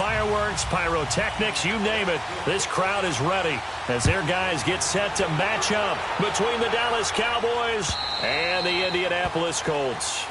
fireworks, pyrotechnics, you name it. This crowd is ready as their guys get set to match up between the Dallas Cowboys and the Indianapolis Colts.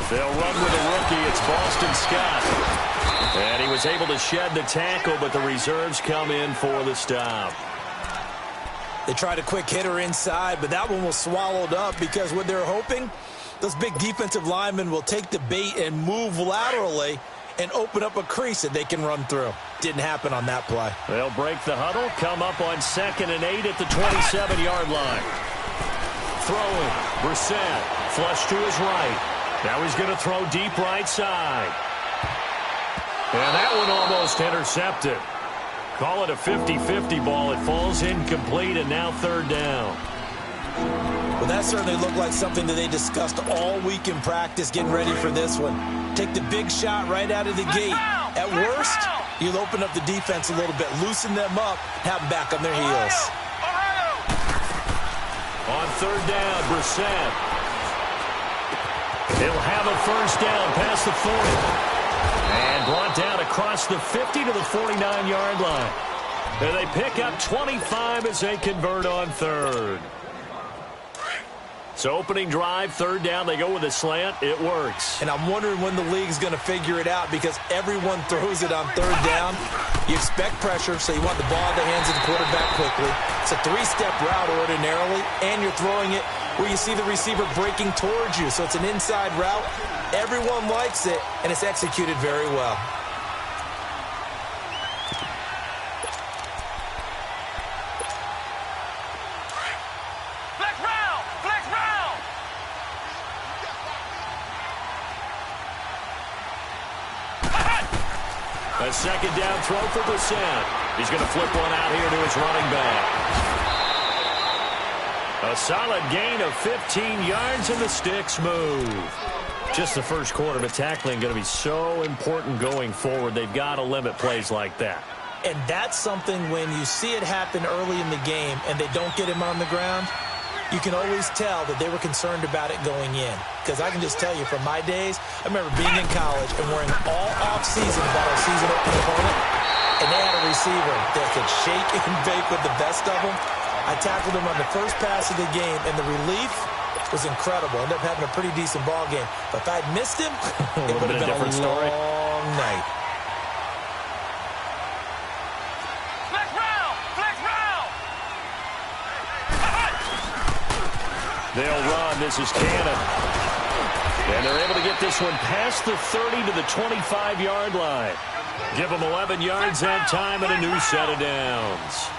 They'll run with a rookie. It's Boston Scott. And he was able to shed the tackle, but the reserves come in for the stop. They tried a quick hitter inside, but that one was swallowed up because what they're hoping, those big defensive linemen will take the bait and move laterally and open up a crease that they can run through. Didn't happen on that play. They'll break the huddle, come up on 2nd and 8 at the 27-yard line. Throwing, Brissett, flush to his right. Now he's going to throw deep right side. And that one almost intercepted. Call it a 50-50 ball. It falls incomplete, and now 3rd down. Well, that certainly looked like something that they discussed all week in practice, getting ready for this one. Take the big shot right out of the gate. At worst, you'll open up the defense a little bit, loosen them up, have them back on their heels. On 3rd down, Brissett. He'll have a 1st down past the 40. And brought down across the 50 to the 49-yard line. And they pick up 25 as they convert on 3rd. So opening drive, 3rd down, they go with a slant. It works. And I'm wondering when the league's going to figure it out because everyone throws it on 3rd down. You expect pressure, so you want the ball in the hands of the quarterback quickly. It's a 3-step route ordinarily, and you're throwing it where you see the receiver breaking towards you. So it's an inside route. Everyone likes it, and it's executed very well. A 2nd down throw for Brissett. He's going to flip one out here to his running back. A solid gain of 15 yards, and the sticks move. Just the first quarter, but tackling going to be so important going forward. They've got to limit plays like that. And that's something when you see it happen early in the game and they don't get him on the ground, you can always tell that they were concerned about it going in. Because I can just tell you from my days, I remember being in college and worrying all off-season about our season-opening opponent, and they had a receiver that could shake and bake with the best of them. I tackled him on the first pass of the game, and the relief was incredible. Ended up having a pretty decent ball game. But if I'd missed him, it would have been a long night. They'll run. This is Cannon. And they're able to get this one past the 30 to the 25-yard line. Give them 11 yards that time and a new set of downs.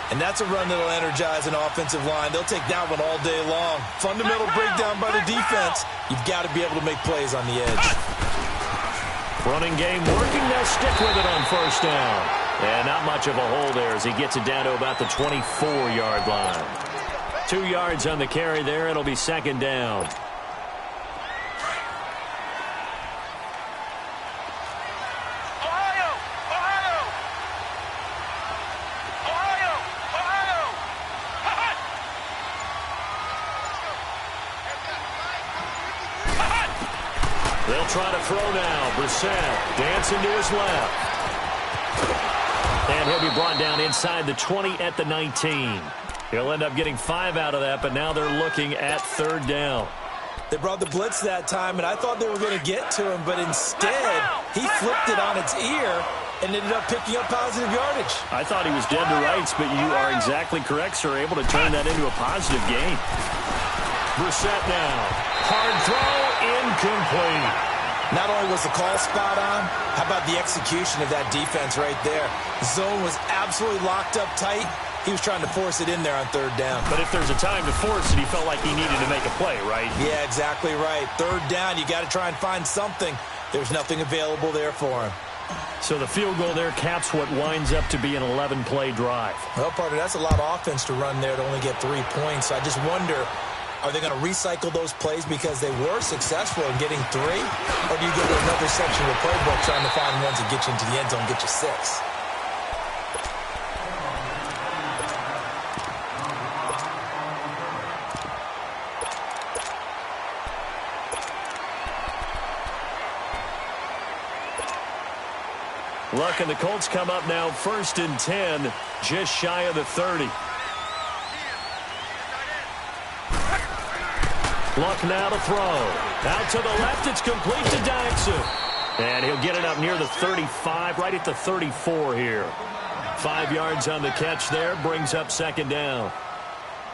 And that's a run that'll energize an offensive line. They'll take that one all day long. Fundamental breakdown by the defense. You've got to be able to make plays on the edge. Running game working. They'll stick with it on 1st down. And not much of a hole there as he gets it down to about the 24-yard line. 2 yards on the carry there. It'll be 2nd down. They'll try to throw now. Brissett dancing to his left. And he'll be brought down inside the 20 at the 19. He'll end up getting 5 out of that, but now they're looking at 3rd down. They brought the blitz that time, and I thought they were going to get to him, but instead, he flipped it on its ear and ended up picking up positive yardage. I thought he was dead to rights, but you are exactly correct, sir. Able to turn that into a positive gain. Brissett now. Hard throw, incomplete. Not only was the call spot on, how about the execution of that defense right there? The zone was absolutely locked up tight. He was trying to force it in there on third down. But if there's a time to force it, he felt like he needed to make a play, right? Yeah, exactly right. Third down, you got to try and find something. There's nothing available there for him. So the field goal there caps what winds up to be an 11-play drive. Well, partner, that's a lot of offense to run there to only get 3 points. I just wonder, are they going to recycle those plays because they were successful in getting 3? Or do you go to another section of the playbook trying to find ones that get you into the end zone and get you 6? Luck and the Colts come up now 1st and 10, just shy of the 30. Luck now to throw. Out to the left, it's complete to Dyson. And he'll get it up near the 35, right at the 34 here. 5 yards on the catch there, brings up 2nd down.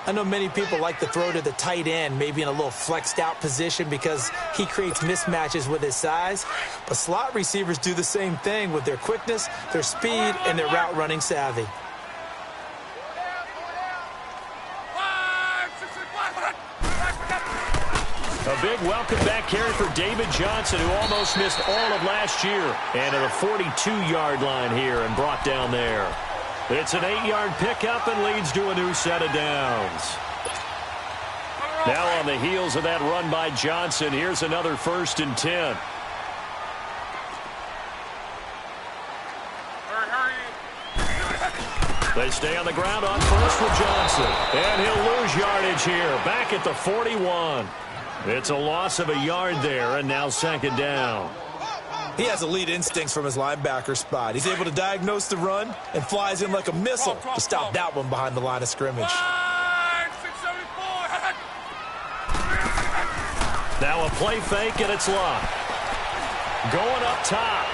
I know many people like to throw to the tight end, maybe in a little flexed out position because he creates mismatches with his size. But slot receivers do the same thing with their quickness, their speed, and their route running savvy. A big welcome back carry for David Johnson, who almost missed all of last year. And at the 42-yard line here and brought down there. It's an 8-yard pickup and leads to a new set of downs. Now on the heels of that run by Johnson, here's another 1st and 10. They stay on the ground on first with Johnson. And he'll lose yardage here, back at the 41. It's a loss of a yard there, and now 2nd down. He has elite instincts from his linebacker spot. He's able to diagnose the run and flies in like a missile to stop that one behind the line of scrimmage. Now a play fake, and it's Luck. Going up top.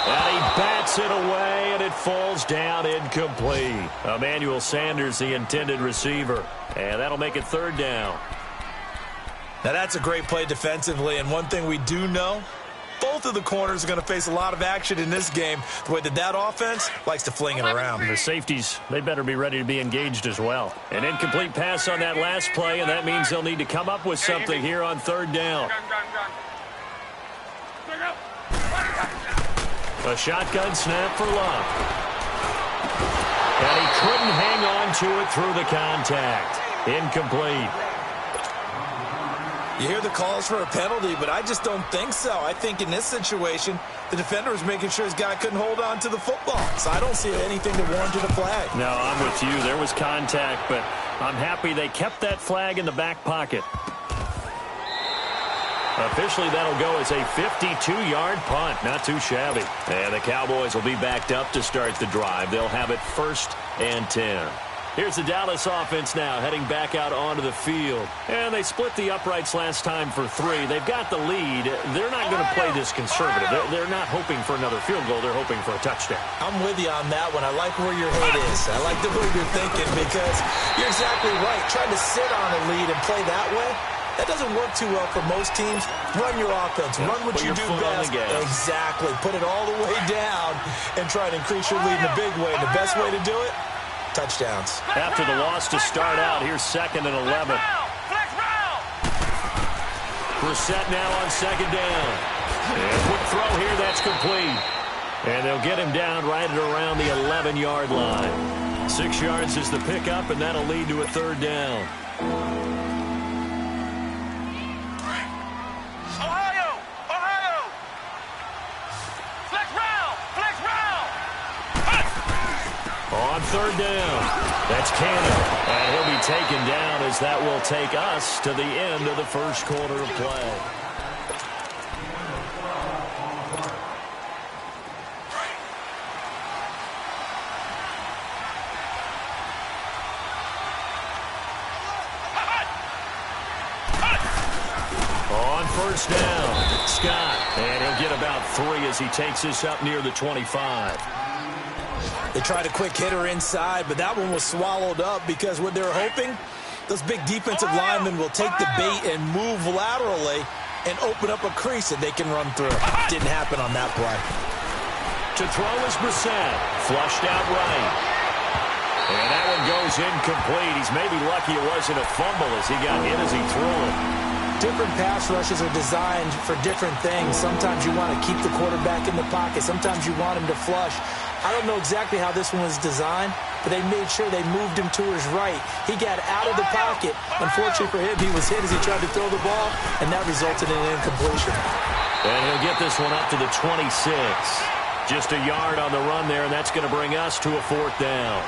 And he bats it away, and it falls down incomplete. Emmanuel Sanders, the intended receiver. And that'll make it 3rd down. Now, that's a great play defensively, and one thing we do know, both of the corners are going to face a lot of action in this game, the way that offense likes to fling it around. The safeties, they better be ready to be engaged as well. An incomplete pass on that last play, and that means they'll need to come up with something here on 3rd down. A shotgun snap for Luck. And he couldn't hang on to it through the contact. Incomplete. You hear the calls for a penalty, but I just don't think so. I think in this situation, the defender was making sure his guy couldn't hold on to the football. So I don't see anything that warranted a flag. No, I'm with you. There was contact, but I'm happy they kept that flag in the back pocket. Officially, that'll go as a 52-yard punt. Not too shabby. And the Cowboys will be backed up to start the drive. They'll have it 1st and 10. Here's the Dallas offense now heading back out onto the field. And they split the uprights last time for 3. They've got the lead. They're not going to play this conservative. They're not hoping for another field goal. They're hoping for a touchdown. I'm with you on that one. I like where your head is. I like the way you're thinking because you're exactly right. Trying to sit on a lead and play that way, that doesn't work too well for most teams. Run your offense. Run what you do best. Exactly. Put it all the way down and try to increase your lead in a big way. And the best way to do it, touchdowns. After the loss to start out, here's 2nd and 11. Brissett now on 2nd down. And quick throw here, that's complete. And they'll get him down right at around the 11-yard line. 6 yards is the pickup, and that'll lead to a 3rd down. On 3rd down, that's Cannon, and he'll be taken down as that will take us to the end of the 1st quarter of play. On 1st down, Scott, and he'll get about 3 as he takes this up near the 25. They tried a quick hitter inside, but that one was swallowed up because what they're hoping, those big defensive linemen will take the bait and move laterally and open up a crease that they can run through. Didn't happen on that play. To throw is Brissett. Flushed out right. And that one goes incomplete. He's maybe lucky it wasn't a fumble as he got hit as he threw it. Different pass rushes are designed for different things. Sometimes you want to keep the quarterback in the pocket. Sometimes you want him to flush. I don't know exactly how this one was designed, but they made sure they moved him to his right. He got out of the pocket. Unfortunately for him, he was hit as he tried to throw the ball, and that resulted in an incompletion. And he'll get this one up to the 26. Just a yard on the run there, and that's going to bring us to a 4th down.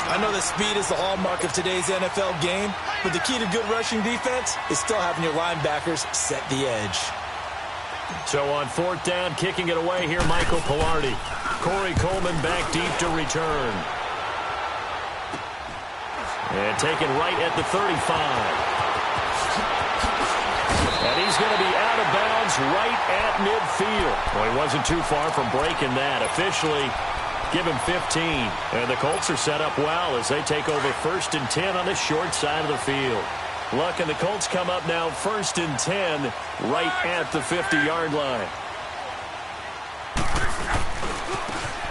I know that speed is the hallmark of today's NFL game, but the key to good rushing defense is still having your linebackers set the edge. So on 4th down, kicking it away here, Michael Polodadon. Corey Coleman back deep to return. And taken right at the 35. And he's going to be out of bounds right at midfield. Well, he wasn't too far from breaking that. Officially, give him 15. And the Colts are set up well as they take over 1st and 10 on the short side of the field. Luck and the Colts come up now 1st and 10 right at the 50-yard line.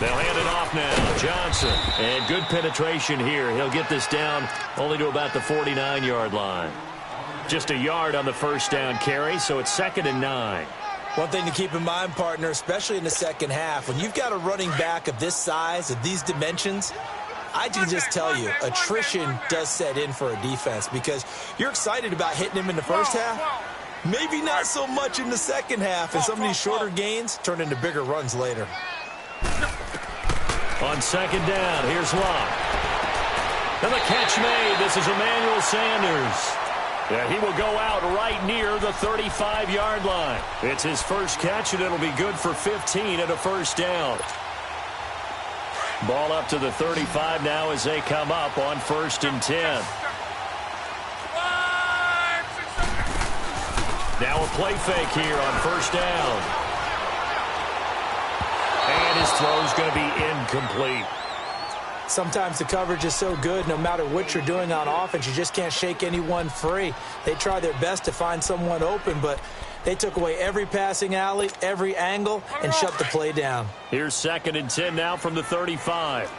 They'll hand it off now. Johnson. And good penetration here. He'll get this down only to about the 49-yard line. Just a yard on the 1st down carry, so it's 2nd and 9. One thing to keep in mind, partner, especially in the second half, when you've got a running back of this size, of these dimensions, I can just tell you, attrition does set in for a defense because you're excited about hitting him in the first half. Maybe not so much in the second half, and some of these shorter gains turn into bigger runs later. On 2nd down, here's Locke. And the catch made. This is Emmanuel Sanders. Yeah, he will go out right near the 35-yard line. It's his first catch, and it'll be good for 15 at a 1st down. Ball up to the 35 now as they come up on 1st and 10. Now a play fake here on 1st down. And his throw's going to be incomplete. Sometimes the coverage is so good, no matter what you're doing on offense, you just can't shake anyone free. They try their best to find someone open, but they took away every passing alley, every angle, and shut the play down. Here's 2nd and 10 now from the 35.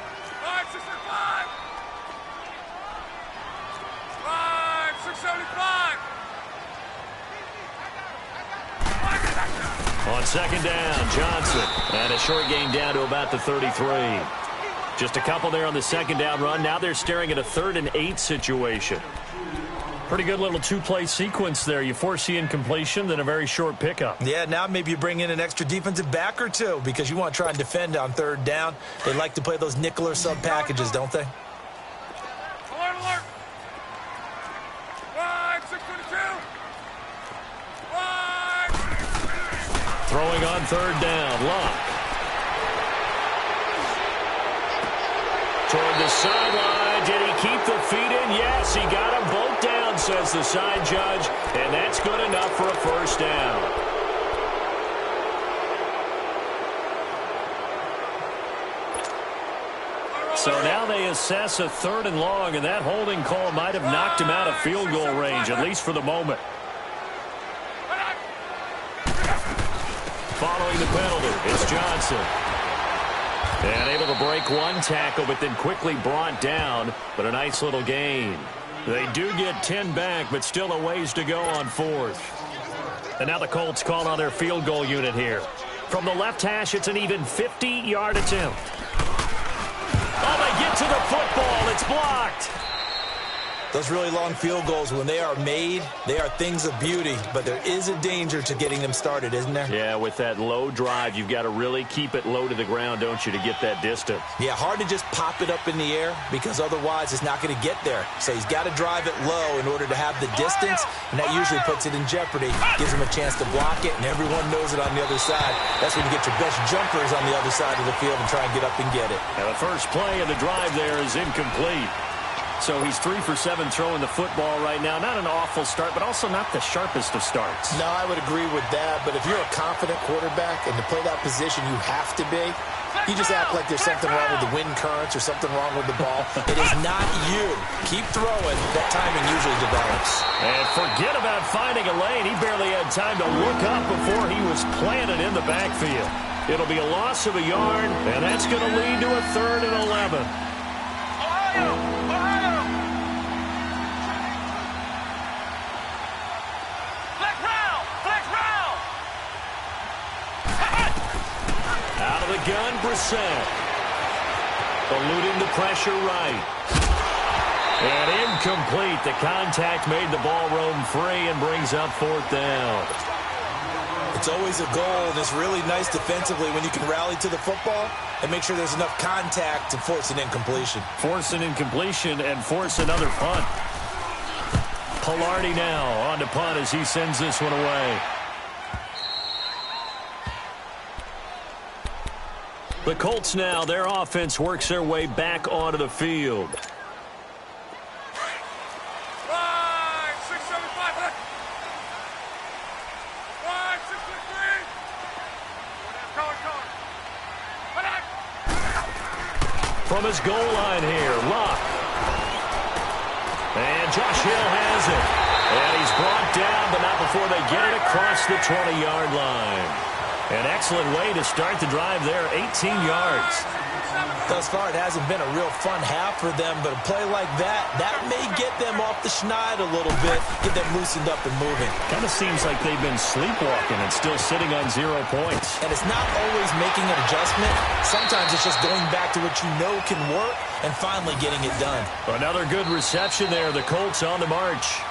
On 2nd down, Johnson. And a short gain down to about the 33. Just a couple there on the 2nd down run. Now they're staring at a 3rd and 8 situation. Pretty good little 2-play sequence there. You force the incompletion, then a very short pickup. Yeah, now maybe you bring in an extra defensive back or two because you want to try and defend on 3rd down. They like to play those nickel or sub packages, don't they? Alert, alert. 622. Throwing on 3rd down, Locke. Toward the sideline. Did he keep the feet in? Yes, he got them both down, says the side judge. And that's good enough for a 1st down. So now they assess a 3rd and long, and that holding call might have knocked him out of field goal range, at least for the moment. Following the penalty, it's Johnson. And able to break one tackle, but then quickly brought down. But a nice little gain. They do get 10 back, but still a ways to go on 4th. And now the Colts call on their field goal unit here. From the left hash, it's an even 50-yard attempt. Oh, they get to the football. It's blocked. Those really long field goals, when they are made, they are things of beauty, but there is a danger to getting them started, isn't there? Yeah, with that low drive, you've got to really keep it low to the ground, don't you, to get that distance. Yeah, hard to just pop it up in the air because otherwise it's not going to get there. So he's got to drive it low in order to have the distance, and that usually puts it in jeopardy, gives him a chance to block it, and everyone knows it on the other side. That's when you get your best jumpers on the other side of the field and try and get up and get it. Now the first play of the drive there is incomplete. So he's 3 for 7 throwing the football right now. Not an awful start, but also not the sharpest of starts. No, I would agree with that. But if you're a confident quarterback and to play that position, you have to be. You just act like there's something wrong with the wind currents or something wrong with the ball. It is not you. Keep throwing. That timing usually develops. And forget about finding a lane. He barely had time to look up before he was planted in the backfield. It'll be a loss of a yard, and that's going to lead to a 3rd and 11. Gun, Brissett. Eluding the pressure right. And incomplete. The contact made the ball roam free and brings up 4th down. It's always a goal, and it's really nice defensively when you can rally to the football and make sure there's enough contact to force an incompletion. Force an incompletion and force another punt. Polodadon now on to punt as he sends this one away. The Colts now, their offense works their way back onto the field. From his goal line here, Luck. And Josh Hill has it. And he's brought down, but not before they get it across the 20-yard line. An excellent way to start the drive there, 18 yards. Thus far, it hasn't been a real fun half for them, but a play like that may get them off the schneid a little bit, get them loosened up and moving. Kind of seems like they've been sleepwalking and still sitting on 0 points. And it's not always making an adjustment. Sometimes it's just going back to what you know can work and finally getting it done. Another good reception there. The Colts on the march.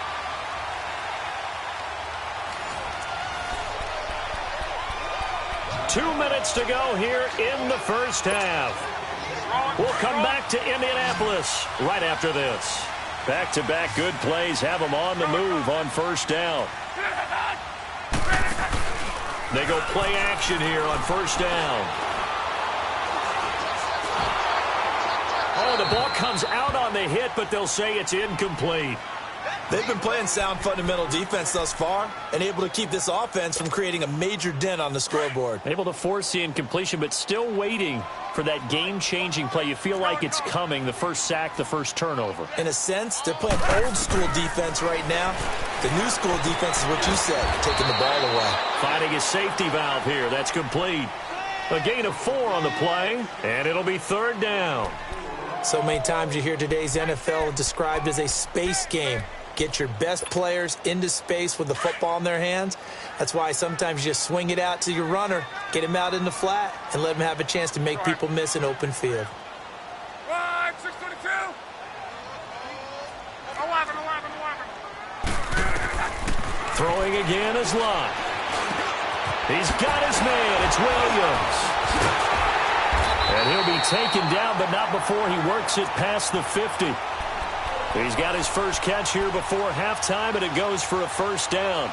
Two minutes to go here in the first half. We'll come back to Indianapolis right after this. Back-to-back good plays have them on the move on 1st down. They go play action here on 1st down. Oh, the ball comes out on the hit, but they'll say it's incomplete. They've been playing sound fundamental defense thus far and able to keep this offense from creating a major dent on the scoreboard. Able to force the incompletion, but still waiting for that game-changing play. You feel like it's coming, the first sack, the first turnover. In a sense, they're playing old-school defense right now. The new-school defense is what you said, taking the ball away. Finding a safety valve here. That's complete. A gain of 4 on the play, and it'll be 3rd down. So many times you hear today's NFL described as a space game. Get your best players into space with the football in their hands. That's why sometimes you just swing it out to your runner, get him out in the flat, and let him have a chance to make people miss an open field. Right, 622. 11. Throwing again is Luck. He's got his man. It's Williams. And he'll be taken down, but not before he works it past the 50. He's got his first catch here before halftime, and it goes for a 1st down.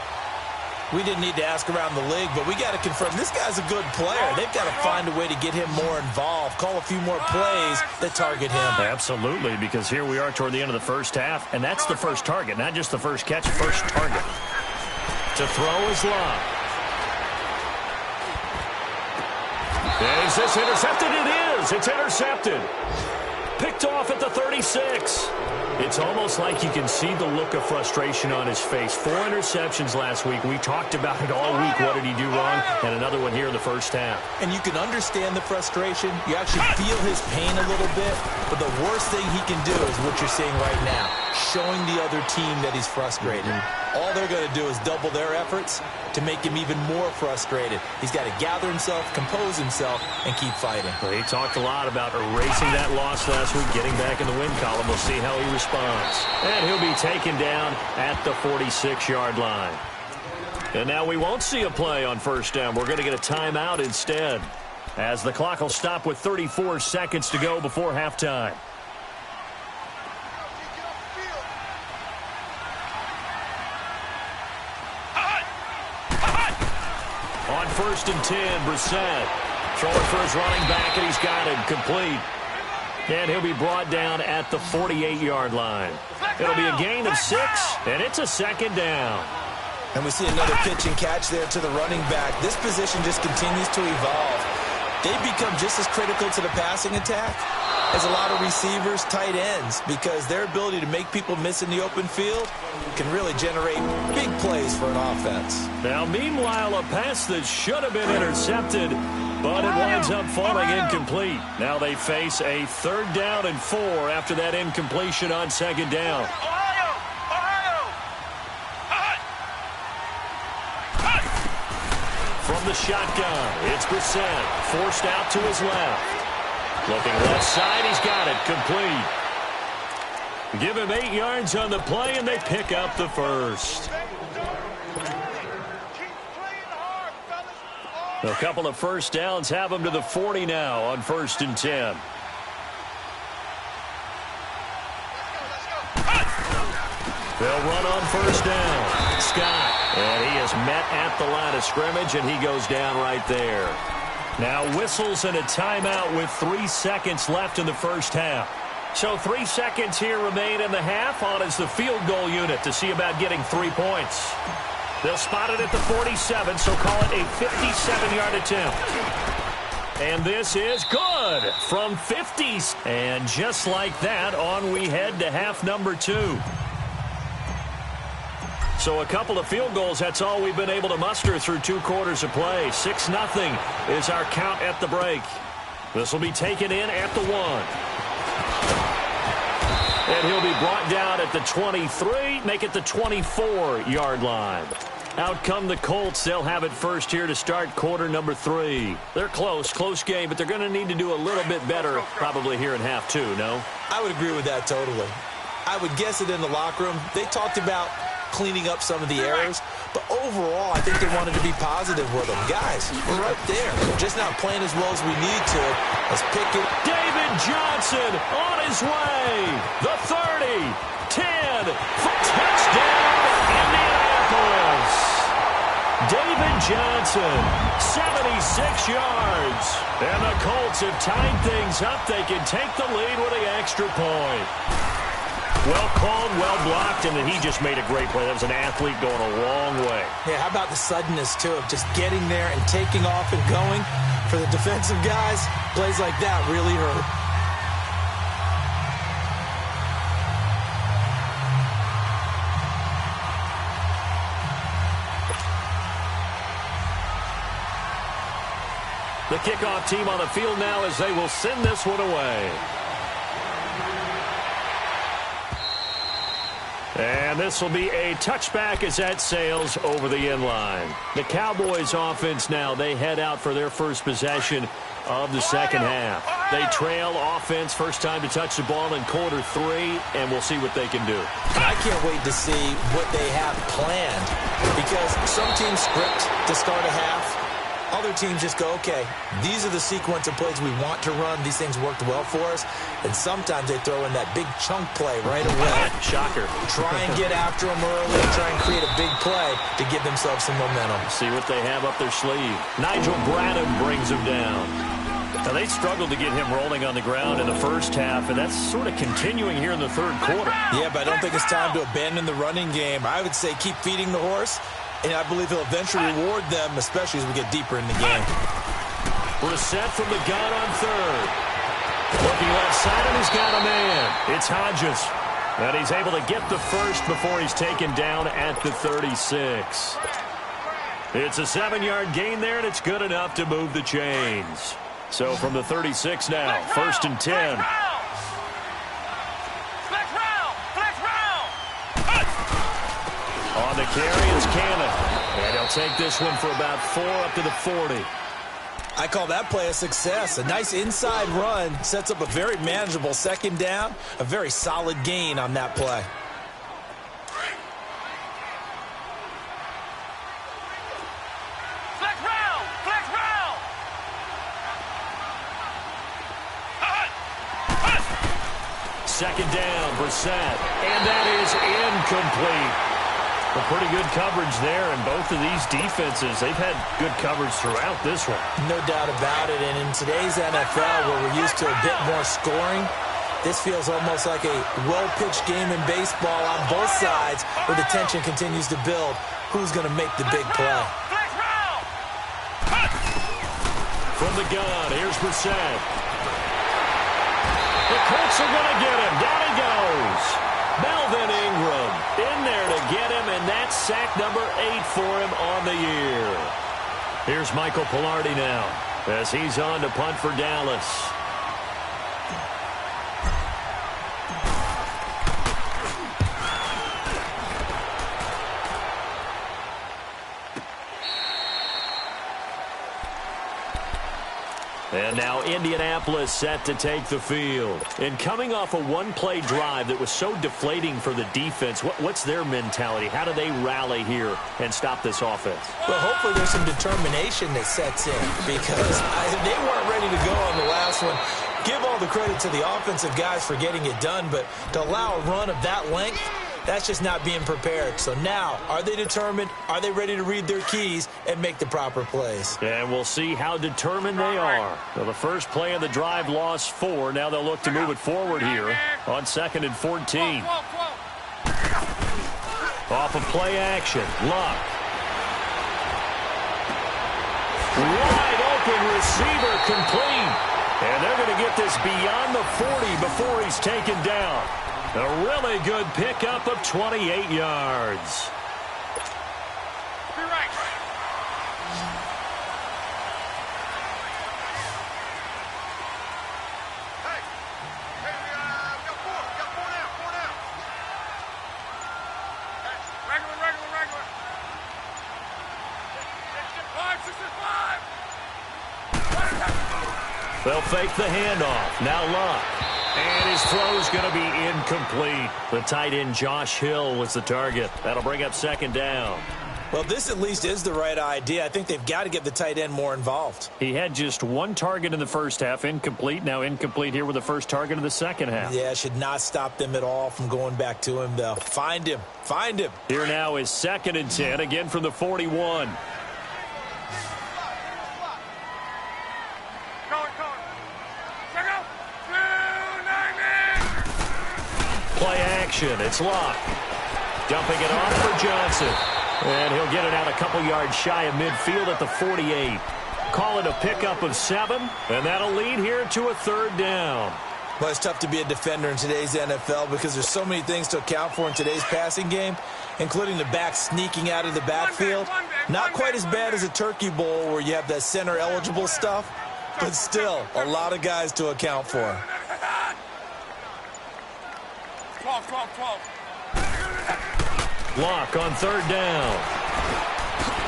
We didn't need to ask around the league, but we got to confirm this guy's a good player. They've got to find a way to get him more involved, call a few more plays that target him. Absolutely, because here we are toward the end of the first half, and that's the first target, not just the first catch, first target. To throw is Luck. Is this intercepted? It is. It's intercepted. Picked off at the 36. It's almost like you can see the look of frustration on his face. 4 interceptions last week. We talked about it all week. What did he do wrong? And another one here in the first half. And you can understand the frustration. You actually feel his pain a little bit. But the worst thing he can do is what you're seeing right now, showing the other team that he's frustrated. All they're going to do is double their efforts to make him even more frustrated. He's got to gather himself, compose himself, and keep fighting. Well, he talked a lot about erasing that loss last week, getting back in the win column. We'll see how he responds. And he'll be taken down at the 46-yard line. And now we won't see a play on 1st down. We're going to get a timeout instead, as the clock will stop with 34 seconds to go before halftime. On 1st and 10, Brissett throwing for his running back, and he's got it complete. And he'll be brought down at the 48-yard line. It'll be a gain of 6, and it's a second down. And we see another pitch and catch there to the running back. This position just continues to evolve. They become just as critical to the passing attack as a lot of receivers, tight ends, because their ability to make people miss in the open field can really generate big plays for an offense. Now, meanwhile, a pass that should have been intercepted, but it winds up falling incomplete. Now they face a 3rd down and 4 after that incompletion on 2nd down. From the shotgun, it's Brissett, forced out to his left. Looking left side, he's got it, complete. Give him 8 yards on the play, and they pick up the first. A couple of first downs have them to the 40 now on 1st and 10. They'll run on 1st down. Scott, and he is met at the line of scrimmage, and he goes down right there. Now whistles and a timeout with 3 seconds left in the first half. So 3 seconds here remain in the half. On is the field goal unit to see about getting 3 points. They'll spot it at the 47, so call it a 57-yard attempt. And this is good from 50. And just like that, on we head to half number 2. So a couple of field goals, that's all we've been able to muster through 2 quarters of play. 6-0 is our count at the break. This will be taken in at the 1. And he'll be brought down at the 23, make it the 24-yard line. Out come the Colts. They'll have it first here to start quarter number 3. They're close game, but they're going to need to do a little bit better probably here in half 2, no? I would agree with that totally. I would guess it in the locker room. They talked about cleaning up some of the errors, but overall, I think they wanted to be positive with them. Guys, we're right there. We're just not playing as well as we need to. Let's pick it. David Johnson on his way. The 30, 10, touchdown, Indianapolis. David Johnson, 76 yards. And the Colts have tied things up. They can take the lead with the extra point. Well called, well blocked, and then he just made a great play. That was an athlete going a long way. Yeah, how about the suddenness, too, of just getting there and taking off and going? For the defensive guys, plays like that really hurt. The kickoff team on the field now as they will send this one away. And this will be a touchback as that sails over the end line. The Cowboys offense now, they head out for their first possession of the second half. They trail offense, first time to touch the ball in quarter 3, and we'll see what they can do. I can't wait to see what they have planned, because some teams script to start a half. Other teams just go, okay, these are the sequence of plays we want to run. These things worked well for us. And sometimes they throw in that big chunk play right away. Shocker. Try and get after them early and try and create a big play to give themselves some momentum. See what they have up their sleeve. Nigel Bradham brings them down. Now, they struggled to get him rolling on the ground in the first half, and that's sort of continuing here in the third quarter. Yeah, but I don't think it's time to abandon the running game. I would say keep feeding the horse. And I believe he'll eventually reward them, especially as we get deeper in the game. Brissett from the gun on 3rd. Looking left side, and he's got a man. It's Hodges. And he's able to get the first before he's taken down at the 36. It's a 7-yard gain there, and it's good enough to move the chains. So from the 36 now, 1st and 10. On the carry, it's Cannon. And he'll take this one for about 4 up to the 40. I call that play a success. A nice inside run sets up a very manageable second down. A very solid gain on that play. Second down, Brissett. And that is incomplete. Well, pretty good coverage there, and both of these defenses, they've had good coverage throughout this one. No doubt about it, and in today's NFL, where we're used to a bit more scoring, this feels almost like a well-pitched game in baseball on both sides, where the tension continues to build. Who's going to make the big play? From the gun, here's Brissett. The Colts are going to get him. Down he goes. Melvin Ingram in there to get him, and that's sack number 8 for him on the year. Here's Michael Polodadon now as he's on to punt for Dallas. And now Indianapolis set to take the field. And coming off a one-play drive that was so deflating for the defense, what's their mentality? How do they rally here and stop this offense? Well, hopefully there's some determination that sets in, because they weren't ready to go on the last one. Give all the credit to the offensive guys for getting it done, but to allow a run of that length, that's just not being prepared. So now, are they determined? Are they ready to read their keys and make the proper plays? And we'll see how determined they are. Well, the first play of the drive lost 4. Now they'll look to move it forward here on 2nd and 14. Off of play action. Luck. Wide open receiver complete. And they're going to get this beyond the 40 before he's taken down. A really good pickup of 28 yards. Be right. Hey, we got 4. We got 4 now. 4 now. Hey, regular. 5, 6, 5. They'll fake the handoff. Now Luck. And his throw's going to be incomplete. The tight end Josh Hill was the target. That'll bring up 2nd down. Well, this at least is the right idea. I think they've got to get the tight end more involved. He had just 1 target in the first half, incomplete. Now incomplete here with the first target in the second half. Yeah, should not stop them at all from going back to him, though. Find him. Here now is 2nd and 10, again from the 41. Play action. It's Luck. Dumping it off for Johnson. And he'll get it out a couple yards shy of midfield at the 48. Call it a pickup of 7, and that'll lead here to a 3rd down. Well, it's tough to be a defender in today's NFL because there's so many things to account for in today's passing game, including the back sneaking out of the backfield. Not quite as bad as a turkey bowl where you have that center-eligible stuff, but still a lot of guys to account for. 12. Luck on 3rd down.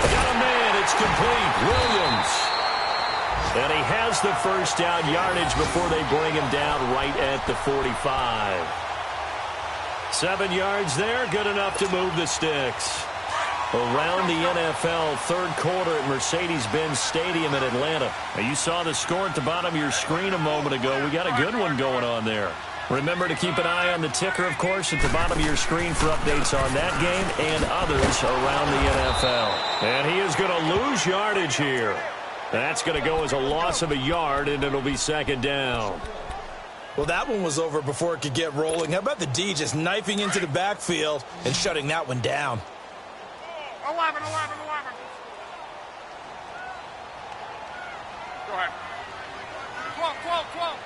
Got a man. It's complete. Williams. And he has the first down yardage before they bring him down right at the 45. 7 yards there. Good enough to move the sticks. Around the NFL, 3rd quarter at Mercedes-Benz Stadium in Atlanta. Now, you saw the score at the bottom of your screen a moment ago. We got a good one going on there. Remember to keep an eye on the ticker, of course, at the bottom of your screen for updates on that game and others around the NFL. And he is going to lose yardage here. That's going to go as a loss of a yard, and it'll be 2nd down. Well, that one was over before it could get rolling. How about the D just knifing into the backfield and shutting that one down? 11. Go ahead. 12.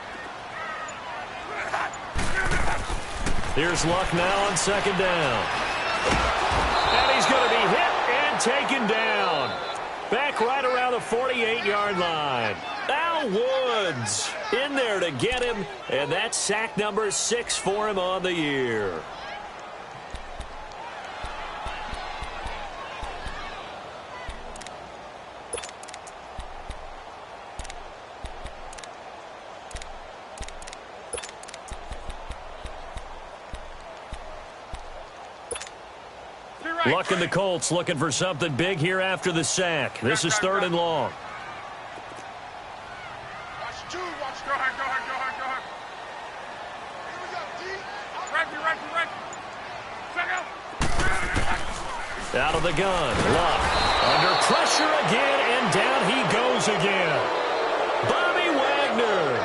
Here's Luck now on 2nd down. And he's going to be hit and taken down. Back right around the 48-yard line. Al Woods in there to get him, and that's sack number 6 for him on the year. Luck and the Colts looking for something big here after the sack. This is 3rd and long. Watch 2. Go ahead. Here we go, D. Right. Check out. Out of the gun. Luck. Under pressure again, and down he goes again. Bobby Wagner.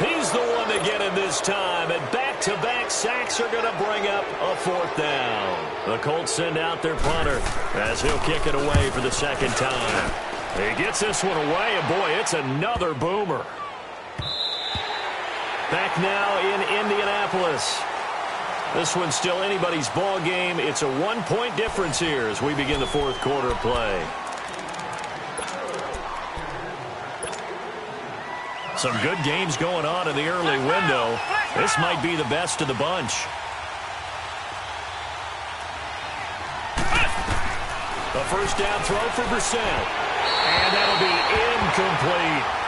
He's the one to get him this time, and back-to-back sacks are going to bring up a fourth down. The Colts send out their punter as he'll kick it away for the second time. He gets this one away, and boy, it's another boomer. Back now in Indianapolis. This one's still anybody's ball game. It's a one-point difference here as we begin the fourth quarter of play. Some good games going on in the early window. This might be the best of the bunch. A first down throw for Brissett. And that'll be incomplete.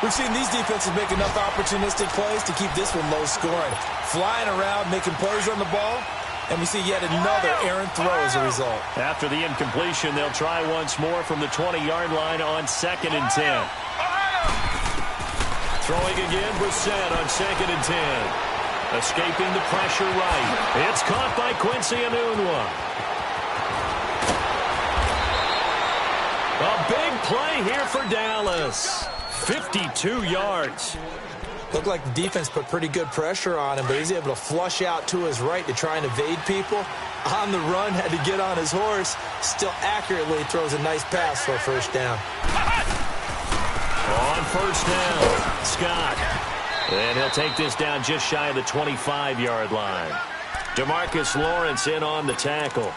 We've seen these defenses make enough opportunistic plays to keep this one low scoring. Flying around, making plays on the ball, and we see yet another errant throw as a result. After the incompletion, they'll try once more from the 20-yard line on 2nd and 10. Throwing again, Brissett on 2nd and 10. Escaping the pressure right. It's caught by Quincy Enunwa. A big play here for Dallas. 52 yards. Looked like the defense put pretty good pressure on him, but he's able to flush out to his right to try and evade people. On the run, had to get on his horse. Still accurately throws a nice pass for a first down. On first down, Scott. And he'll take this down just shy of the 25-yard line. DeMarcus Lawrence in on the tackle.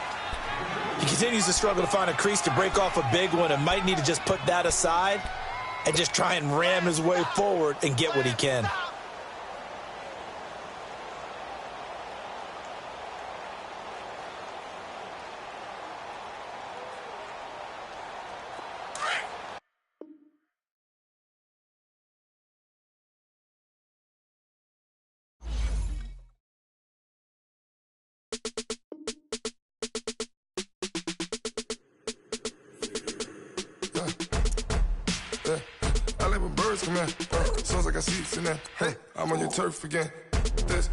He continues to struggle to find a crease to break off a big one and might need to just put that aside and just try and ram his way forward and get what he can. Come here, sounds like I see seats in there. Hey, I'm on your turf again. This,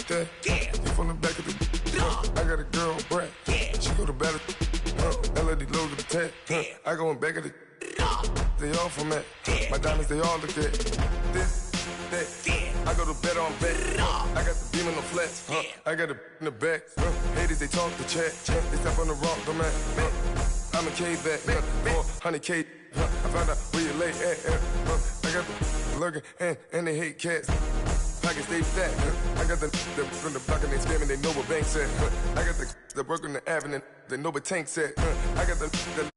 that, you from the back of the. I got a girl, Brad. She go to battle. LED low to the tag. I go in back of the. They all from that. My diamonds, they all look at. This, that. I go to bed on bed. I got the beam in the flats. I got it in the back. Haters, they talk the chat. They step on the rock, don't man. I'm a K-back. 400K. I found out where you lay at. I got the lurking and they hate cats. Pockets stay fat. I got the from the block and they scamming, they know what banks at. I got the work on the avenue, they know what tanks at. I got the